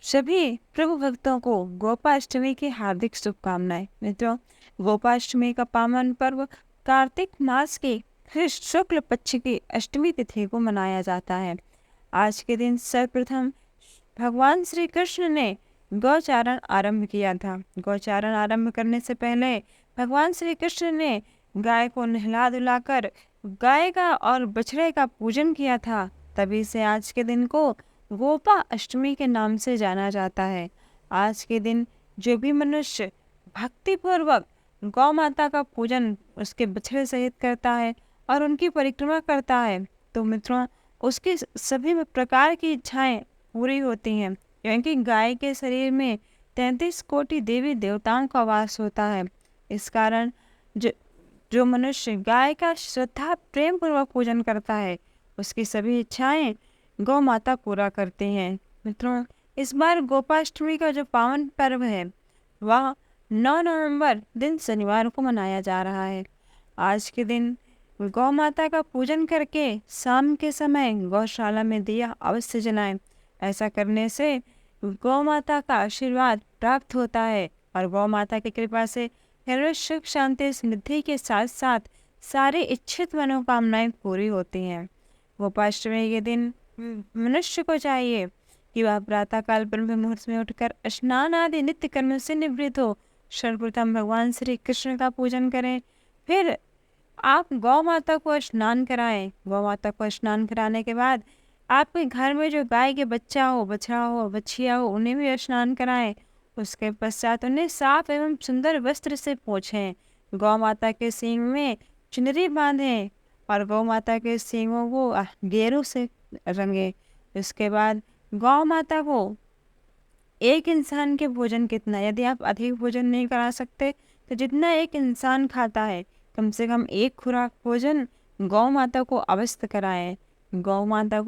सभी प्रभु भक्तों को गोपाष्टमी की हार्दिक शुभकामनाएं। मित्रों, गोपाष्टमी का पावन पर्व कार्तिक मास की कृष्ण शुक्ल पक्ष की अष्टमी तिथि को मनाया जाता है। आज के दिन सर्वप्रथम भगवान श्री कृष्ण ने गौचारण आरंभ किया था। गौचारण आरंभ करने से पहले भगवान श्री कृष्ण ने गाय को नहला धुलाकर गाय का और बछड़े का पूजन किया था। तभी से आज के दिन को गोपा अष्टमी के नाम से जाना जाता है। आज के दिन जो भी मनुष्य भक्तिपूर्वक गौ माता का पूजन उसके बछड़े सहित करता है और उनकी परिक्रमा करता है, तो मित्रों उसकी सभी प्रकार की इच्छाएं पूरी होती हैं, क्योंकि गाय के शरीर में 33 कोटि देवी देवताओं का वास होता है। इस कारण जो मनुष्य गाय का श्रद्धा प्रेम पूर्वक पूजन करता है, उसकी सभी इच्छाएं गौ माता पूरा करते हैं। मित्रों, इस बार गोपाष्टमी का जो पावन पर्व है वह 9 नवंबर दिन शनिवार को मनाया जा रहा है। आज के दिन गौ माता का पूजन करके शाम के समय गौशाला में दिया अवश्य जलाएं। ऐसा करने से गौ माता का आशीर्वाद प्राप्त होता है और गौ माता की कृपा से हर सुख शांति समृद्धि के साथ साथ सारी इच्छित मनोकामनाएं पूरी होती हैं। गोपाष्टमी के दिन मनुष्य को चाहिए कि वह प्रातःकाल ब्रह्म मुहूर्त में उठकर स्नान आदि नित्य कर्म से निवृत्त हो। सर्वप्रथम भगवान श्री कृष्ण का पूजन करें, फिर आप गौ माता को स्नान कराएं। गौ माता को स्नान कराने के बाद आपके घर में जो गाय के बच्चा हो, बछड़ा हो, बछिया हो, उन्हें भी स्नान कराएं। उसके पश्चात उन्हें साफ एवं सुंदर वस्त्र से पोंछें। गौ माता के सींग में चुनरी बांधें और गौ माता के सींगों को गेरू से रंगे। इसके बाद गौ माता को एक इंसान के भोजन कितना, यदि आप अधिक भोजन नहीं करा सकते तो जितना एक इंसान खाता है कम से कम एक खुराक भोजन गौ माता को अवश्य कराएं। गौ माता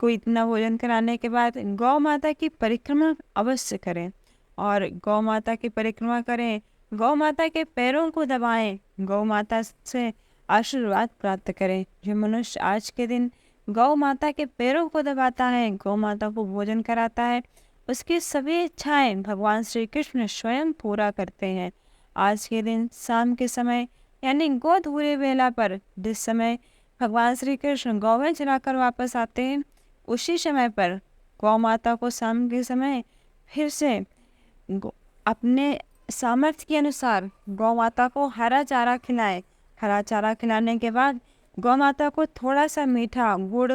को इतना भोजन कराने के बाद गौ माता की परिक्रमा अवश्य करें और गौ माता की परिक्रमा करें। गौ माता के पैरों को दबाएं, गौ माता से आशीर्वाद प्राप्त करें। जो मनुष्य आज के दिन गौ माता के पैरों को दबाता है, गौ माता को भोजन कराता है, उसकी सभी इच्छाएं भगवान श्री कृष्ण स्वयं पूरा करते हैं। आज के दिन शाम के समय यानी गोधूली वेला पर जिस समय भगवान श्री कृष्ण गौवें चराकर वापस आते हैं, उसी समय पर गौ माता को शाम के समय फिर से अपने सामर्थ्य के अनुसार गौ माता को हरा चारा खिलाएं। हरा चारा खिलाने के बाद गौ माता को थोड़ा सा मीठा गुड़,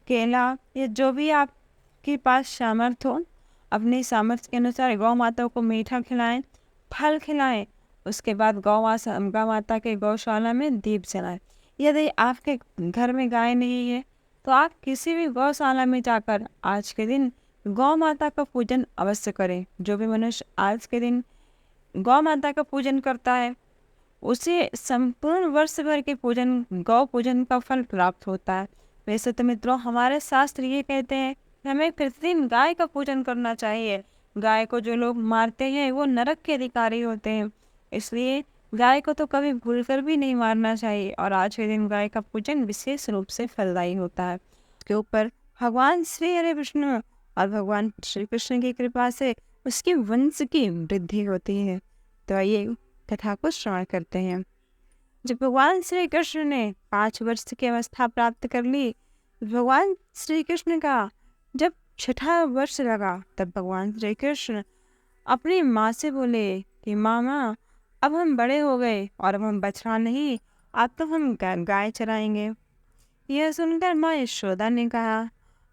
केला या जो भी आपके पास सामर्थ्य हो, अपने सामर्थ्य के अनुसार गौ माता को मीठा खिलाएं, फल खिलाएं। उसके बाद गौ माता के गौशाला में दीप जलाएं। यदि आपके घर में गाय नहीं है तो आप किसी भी गौशाला में जाकर आज के दिन गौ माता का पूजन अवश्य करें। जो भी मनुष्य आज के दिन गौ माता का पूजन करता है उसे संपूर्ण वर्ष भर के पूजन गौ पूजन का फल प्राप्त होता है। वैसे तो मित्रों हमारे शास्त्र ये कहते हैं कि हमें प्रतिदिन गाय का पूजन करना चाहिए। गाय को जो लोग मारते हैं वो नरक के अधिकारी होते हैं, इसलिए गाय को तो कभी भूलकर भी नहीं मारना चाहिए और आज के दिन गाय का पूजन विशेष रूप से फलदायी होता है। उसके ऊपर भगवान श्री हरि विष्णु और भगवान श्री कृष्ण की कृपा से उसकी वंश की वृद्धि होती है। तो आइए कथा को श्रवण करते हैं। जब भगवान श्री कृष्ण ने 5 वर्ष की अवस्था प्राप्त कर ली, भगवान श्री कृष्ण का जब 6ठा वर्ष लगा तब भगवान श्री कृष्ण अपनी माँ से बोले कि माँ अब हम बड़े हो गए और अब हम बछड़ा नहीं, अब तो हम गाय चराएंगे। यह सुनकर माँ यशोदा ने कहा,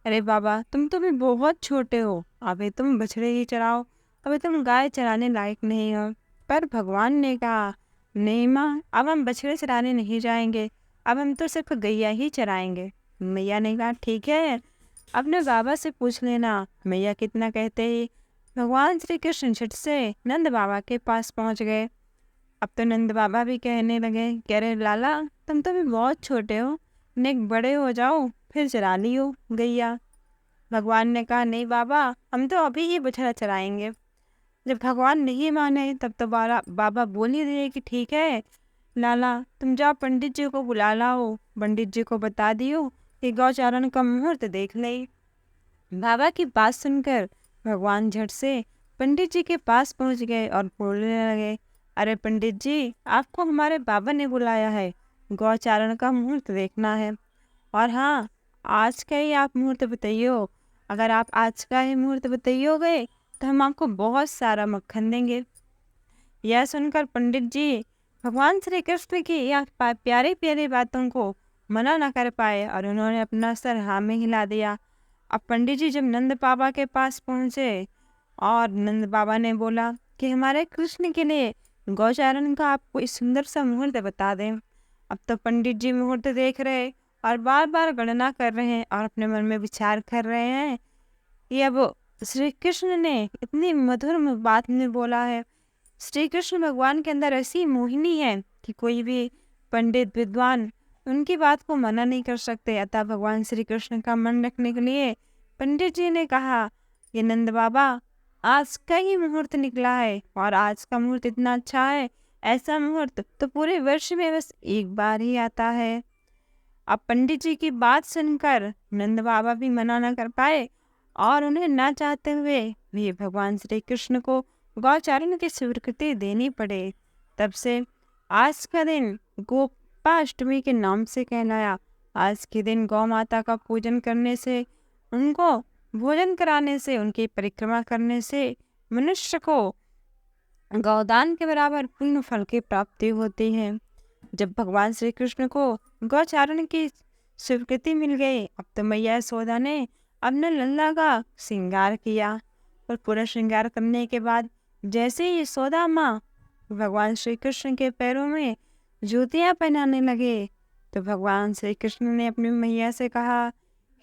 अरे बाबा तुम तो भी बहुत छोटे हो, अभी तुम बछड़े ही चराओ, अभी तुम गाय चराने लायक नहीं हो। पर भगवान ने कहा, नहीं माँ, अब हम बछड़े चराने नहीं जाएंगे, अब हम तो सिर्फ गैया ही चराएंगे। मैया ने कहा, ठीक है, अपने बाबा से पूछ लेना। मैया कितना कहते ही भगवान श्री कृष्ण झट से नंद बाबा के पास पहुंच गए। अब तो नंद बाबा भी कहने लगे, कह रहे लाला तुम तो भी बहुत छोटे हो, नेक बड़े हो जाओ फिर चरा लियो गैया। भगवान ने कहा, नहीं बाबा, हम तो अभी ही बछड़ा चराएंगे। जब भगवान नहीं माने तब तो बाबा बोल ही दिए कि ठीक है लाला, तुम जाओ पंडित जी को बुला लाओ, पंडित जी को बता दियो कि गौचारण का मुहूर्त देख ले। बाबा की बात सुनकर भगवान झट से पंडित जी के पास पहुंच गए और बोलने लगे, अरे पंडित जी, आपको हमारे बाबा ने बुलाया है, गौचारण का मुहूर्त देखना है। और हाँ, आज का ही आप मुहूर्त बताइयो। अगर आप आज का ही मुहूर्त बताइयोगे तो हम आपको बहुत सारा मक्खन देंगे। यह सुनकर पंडित जी भगवान श्री कृष्ण की यह प्यारी प्यारी बातों को मना न कर पाए और उन्होंने अपना सर हाँ में हिला दिया। अब पंडित जी जब नंद बाबा के पास पहुंचे और नंद बाबा ने बोला कि हमारे कृष्ण के लिए गौचारण का आप कोई सुंदर सा मुहूर्त बता दें। अब तो पंडित जी मुहूर्त देख रहे और बार बार गणना कर रहे हैं और अपने मन में विचार कर रहे हैं कि अब श्री कृष्ण ने इतनी मधुर बात में बोला है। श्री कृष्ण भगवान के अंदर ऐसी मोहिनी है कि कोई भी पंडित विद्वान उनकी बात को मना नहीं कर सकते। अतः भगवान श्री कृष्ण का मन रखने के लिए पंडित जी ने कहा कि नंद बाबा, आज का ही मुहूर्त निकला है और आज का मुहूर्त इतना अच्छा है, ऐसा मुहूर्त तो पूरे वर्ष में बस एक बार ही आता है। अब पंडित जी की बात सुनकर नंद बाबा भी मना न कर पाए और उन्हें ना चाहते हुए भी भगवान श्री कृष्ण को गौचारण की स्वीकृति देनी पड़े। तब से आज का दिन गोपाष्टमी के नाम से कहलाया। आज के दिन गौ माता का पूजन करने से, उनको भोजन कराने से, उनकी परिक्रमा करने से मनुष्य को गौदान के बराबर पुण्य फल की प्राप्ति होती है। जब भगवान श्री कृष्ण को गौचारण की स्वीकृति मिल गई, अब तो मैया यशोदा ने अपने लल्ला का श्रृंगार किया और पूरा श्रृंगार करने के बाद जैसे ही यशोदा माँ भगवान श्री कृष्ण के पैरों में जूतियाँ पहनाने लगे तो भगवान श्री कृष्ण ने अपनी मैया से कहा,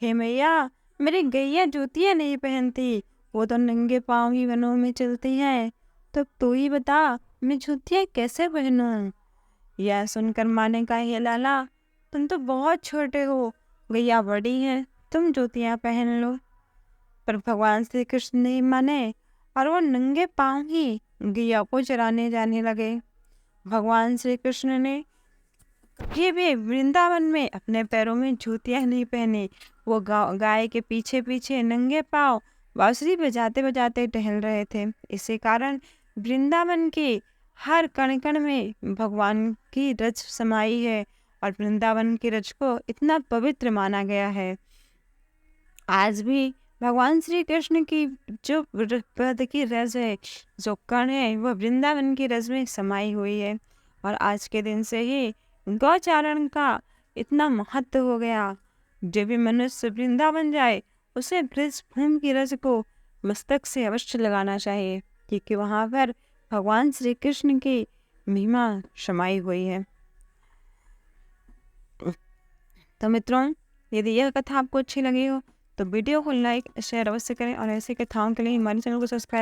हे मैया, मेरी गैया जूतियाँ नहीं पहनती, वो तो नंगे पाँव ही वनों में चलती हैं, तो तू ही बता मैं जूतियाँ कैसे पहनूं। यह सुनकर माँ ने कहा, हे लाला, तुम तो बहुत छोटे हो, गैया बड़ी है, तुम जूतियाँ पहन लो। पर भगवान श्री कृष्ण नहीं माने और वो नंगे पाँव ही गैया को चराने जाने लगे। भगवान श्री कृष्ण ने कभी भी वृंदावन में अपने पैरों में जूतियाँ नहीं पहनी। वो गाय के पीछे पीछे नंगे पाँव बांसुरी बजाते बजाते टहल रहे थे। इसी कारण वृंदावन के हर कण कण में भगवान की रज समाई है और वृंदावन की रज को इतना पवित्र माना गया है। आज भी भगवान श्री कृष्ण की जो पद की रज है, जो कण है, वो वृंदावन की रज में समाई हुई है। और आज के दिन से ही गौचारण का इतना महत्व हो गया। जो भी मनुष्य वृंदावन जाए उसे ब्रज भूमि की रज को मस्तक से अवश्य लगाना चाहिए, क्योंकि वहाँ पर भगवान श्री कृष्ण की महिमा समाई हुई है। तो मित्रों, यदि यह कथा आपको अच्छी लगी हो तो वीडियो को लाइक शेयर अवश्य करें और ऐसी कथाओं के लिए हमारे चैनल को सब्सक्राइब